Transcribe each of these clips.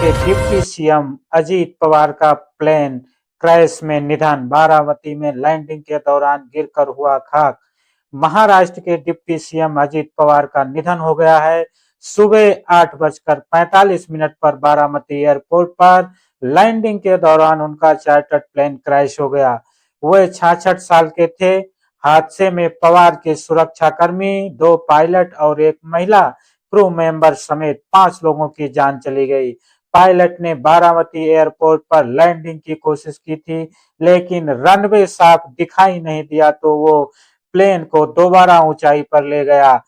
के deputy CM Ajit Pawar का plane crash में निधन, बारामती में लैंडिंग के दौरान गिरकर हुआ खाक। महाराष्ट्र के डिप्टी सीएम अजीत पवार का निधन हो गया है। सुबह 8:45 पर बारामती एयरपोर्ट पर लैंडिंग के दौरान उनका चार्टर्ड प्लेन क्रैश हो गया। वे 66 साल के थे। हादसे में पवार के सुरक्षाकर्मी, 2 पायलट और एक महिला क्रू मेंबर समेत 5 लोगों की जान चली गई। पायलट ने बारामती एयरपोर्ट पर लैंडिंग की कोशिश की थी, लेकिन रनवे साफ दिखाई नहीं दिया तो वो प्लेन को दोबारा ऊंचाई पर ले गया।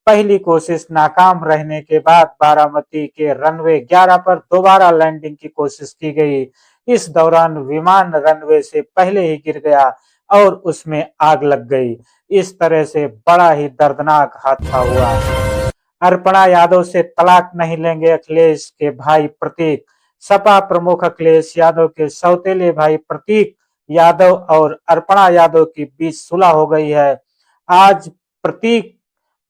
पहली कोशिश नाकाम रहने के बाद बारामती के रनवे 11 पर दोबारा लैंडिंग की कोशिश की गई। इस दौरान विमान रनवे से पहले ही गिर गया और उसमें आग लग गई। इस तरह से बड़ा ही दर्दनाक हादसा हुआ। अर्पणा यादव से तलाक नहीं लेंगे अखिलेश के भाई प्रतीक। सपा प्रमुख अखिलेश यादव के सौतेले भाई प्रतीक यादव और अर्पणा यादव की बीच सुलह हो गई है। आज प्रतीक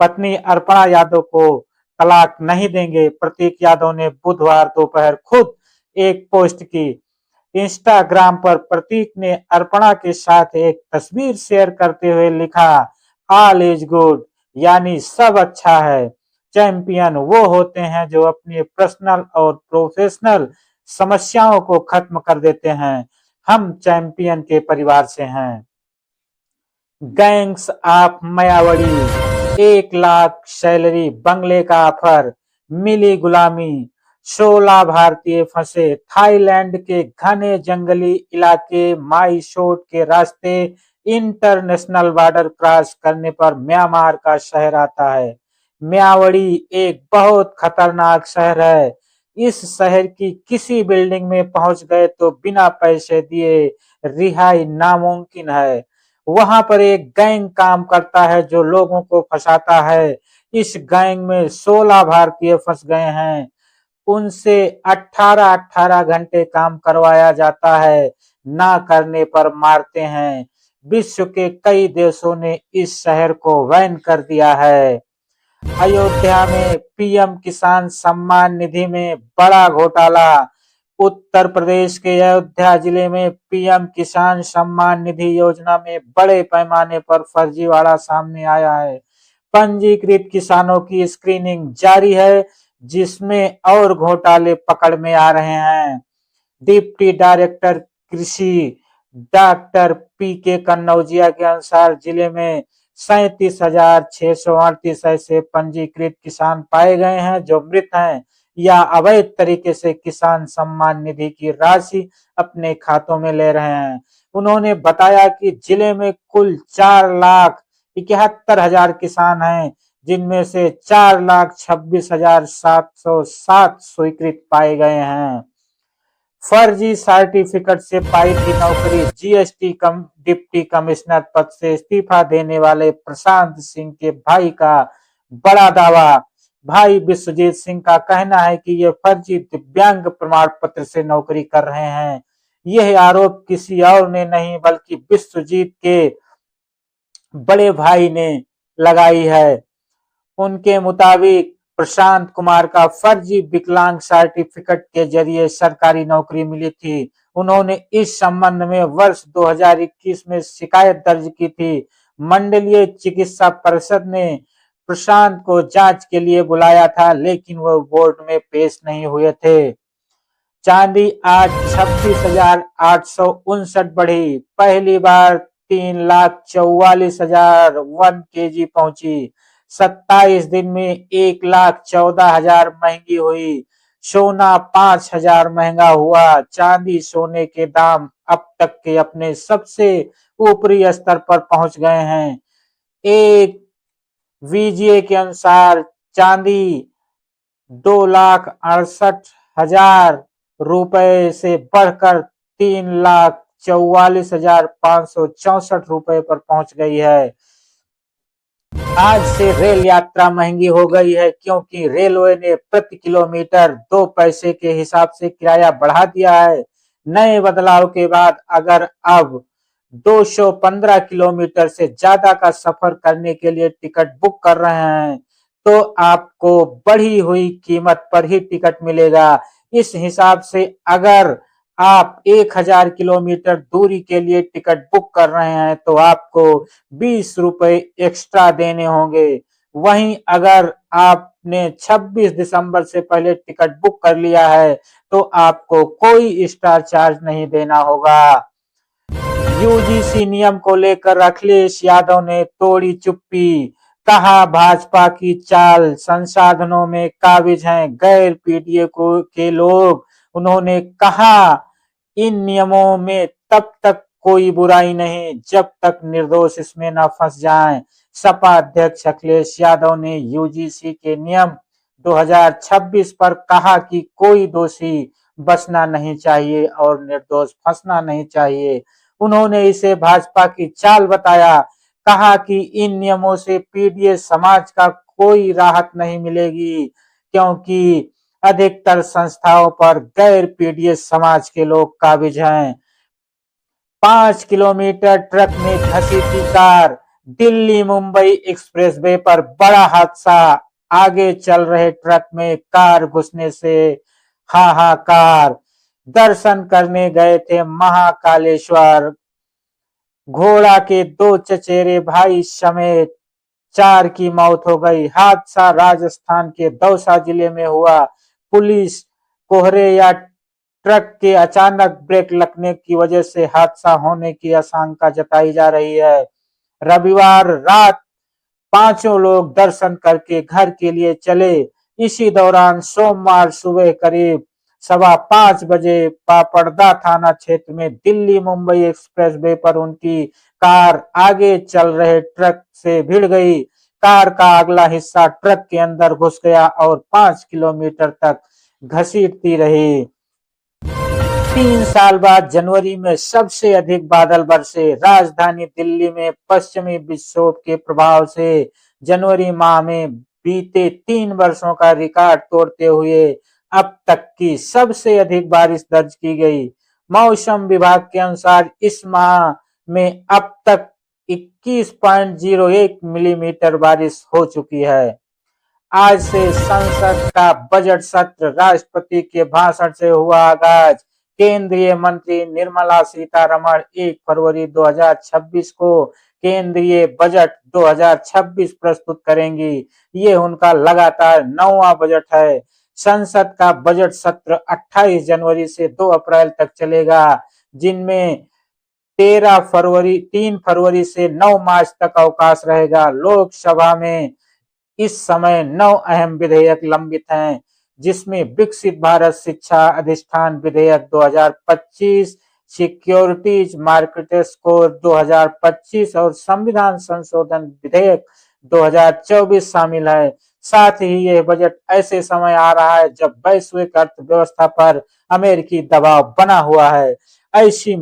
पत्नी अर्पणा यादव को तलाक नहीं देंगे। प्रतीक यादव ने बुधवार दोपहर खुद एक पोस्ट की। इंस्टाग्राम पर प्रतीक ने अर्पणा के साथ एक तस्वीर शेयर करते हुए लिखा, ऑल इज गुड, यानी सब अच्छा है। चैंपियन वो होते हैं जो अपनी पर्सनल और प्रोफेशनल समस्याओं को खत्म कर देते हैं। हम चैंपियन के परिवार से हैं। Gangs of Mayawati, 1 lakh salary, बंगले का ऑफर, मिली गुलामी, 16 भारतीय फंसे। थाईलैंड के घने जंगली इलाके माईशोट के रास्ते इंटरनेशनल बॉर्डर क्रॉस करने पर म्यांमार का शहर आता है। म्यावड़ी एक बहुत खतरनाक शहर है। इस शहर की किसी बिल्डिंग में पहुंच गए तो बिना पैसे दिए रिहाई नामुमकिन है। वहां पर एक गैंग काम करता है जो लोगों को फंसाता है। इस गैंग में 16 भारतीय फंस गए हैं। उनसे 18-18 घंटे काम करवाया जाता है, ना करने पर मारते हैं। विश्व के कई देशों ने इस शहर को बैन कर दिया है। अयोध्या में पीएम किसान सम्मान निधि में बड़ा घोटाला। उत्तर प्रदेश के अयोध्या जिले में पीएम किसान सम्मान निधि योजना में बड़े पैमाने पर फर्जीवाड़ा सामने आया है। पंजीकृत किसानों की स्क्रीनिंग जारी है, जिसमें और घोटाले पकड़ में आ रहे हैं। डिप्टी डायरेक्टर कृषि डॉक्टर पीके कन्नौजिया के अनुसार जिले में 37,638 ऐसे पंजीकृत किसान पाए गए हैं जो मृत हैं या अवैध तरीके से किसान सम्मान निधि की राशि अपने खातों में ले रहे हैं। उन्होंने बताया कि जिले में कुल 4,71,000 किसान हैं, जिनमें से 4,26,707 स्वीकृत पाए गए हैं। फर्जी सर्टिफिकेट से पाई थी नौकरी। जीएसटी डिप्टी कमिश्नर पद से इस्तीफा देने वाले प्रशांत सिंह के भाई का बड़ा दावा। भाई विश्वजीत सिंह का कहना है कि ये फर्जी दिव्यांग प्रमाण पत्र से नौकरी कर रहे हैं। यह आरोप किसी और ने नहीं बल्कि विश्वजीत के बड़े भाई ने लगाई है। उनके मुताबिक प्रशांत कुमार का फर्जी विकलांग सर्टिफिकेट के जरिए सरकारी नौकरी मिली थी। उन्होंने इस संबंध में वर्ष 2021 में शिकायत दर्ज की थी। मंडलीय चिकित्सा परिषद ने प्रशांत को जांच के लिए बुलाया था, लेकिन वह बोर्ड में पेश नहीं हुए थे। चांदी आज 26,859 बढ़ी, पहली बार 3,44,001 केजी पहुंची। 27 दिन में 1,14,000 महंगी हुई। सोना 5,000 महंगा हुआ। चांदी सोने के दाम अब तक के अपने सबसे ऊपरी स्तर पर पहुंच गए हैं। एक वीजीए के अनुसार चांदी 2,68,000 रुपए से बढ़कर 3,44,564 रुपए पर पहुंच गई है। आज से रेल यात्रा महंगी हो गई है, क्योंकि रेलवे ने प्रति किलोमीटर 2 पैसे के हिसाब से किराया बढ़ा दिया है। नए बदलाव के बाद अगर अब 215 किलोमीटर से ज्यादा का सफर करने के लिए टिकट बुक कर रहे हैं तो आपको बढ़ी हुई कीमत पर ही टिकट मिलेगा। इस हिसाब से अगर आप 1000 किलोमीटर दूरी के लिए टिकट बुक कर रहे हैं तो आपको 20 रुपए एक्स्ट्रा देने होंगे। वहीं अगर आपने 26 दिसंबर से पहले टिकट बुक कर लिया है तो आपको कोई एक्स्ट्रा चार्ज नहीं देना होगा। यूजीसी नियम को लेकर अखिलेश यादव ने तोड़ी चुप्पी, कहा भाजपा की चाल संसाधनों में काबिज हैं गैर पीडीए को के लोग। उन्होंने कहा इन नियमों में तब तक कोई बुराई नहीं जब तक निर्दोष इसमें न फंस जाएं। सपा अध्यक्ष अखिलेश यादव ने यूजीसी के नियम 2026 पर कहा कि कोई दोषी बचना नहीं चाहिए और निर्दोष फंसना नहीं चाहिए। उन्होंने इसे भाजपा की चाल बताया, कहा कि इन नियमों से पीडीए समाज का कोई राहत नहीं मिलेगी क्योंकि अधिकतर संस्थाओं पर गैर पीडीए समाज के लोग काबिज हैं। 5 किलोमीटर ट्रक में घसीटी कार, दिल्ली मुंबई एक्सप्रेसवे पर बड़ा हादसा, आगे चल रहे ट्रक में कार घुसने से हाहाकार। दर्शन करने गए थे महाकालेश्वर, घोड़ा के 2 चचेरे भाई समेत 4 की मौत हो गई। हादसा राजस्थान के दौसा जिले में हुआ। पुलिस कोहरे या ट्रक के अचानक ब्रेक लगने की वजह से हादसा होने की आशंका जताई जा रही है। रविवार रात पांचों लोग दर्शन करके घर के लिए चले। इसी दौरान सोमवार सुबह करीब 5:15 बजे पापड़दा थाना क्षेत्र में दिल्ली मुंबई एक्सप्रेसवे पर उनकी कार आगे चल रहे ट्रक से भिड़ गई। कार का अगला हिस्सा ट्रक के अंदर घुस गया और 5 किलोमीटर तक घसीटती रही। 3 साल बाद जनवरी में सबसे अधिक बादल बरसे। राजधानी दिल्ली में पश्चिमी विक्षोभ के प्रभाव से जनवरी माह में बीते 3 वर्षों का रिकॉर्ड तोड़ते हुए अब तक की सबसे अधिक बारिश दर्ज की गई। मौसम विभाग के अनुसार इस माह में अब तक 21.01 मिलीमीटर बारिश हो चुकी है। आज से संसद का बजट सत्र, राष्ट्रपति के भाषण से हुआ आगाज। केंद्रीय मंत्री निर्मला सीतारमण 1 फरवरी 2026 को केंद्रीय बजट 2026 प्रस्तुत करेंगी। ये उनका लगातार 9वां बजट है। संसद का बजट सत्र 28 जनवरी से 2 अप्रैल तक चलेगा, जिनमें 3 फरवरी से 9 मार्च तक अवकाश रहेगा। लोकसभा में इस समय 9 अहम विधेयक लंबित हैं, जिसमें विकसित भारत शिक्षा अधिष्ठान विधेयक 2025, सिक्योरिटीज मार्केट कोड 2025 और संविधान संशोधन विधेयक 2024 शामिल है। साथ ही यह बजट ऐसे समय आ रहा है जब वैश्विक अर्थव्यवस्था पर अमेरिकी दबाव बना हुआ है। ऐसी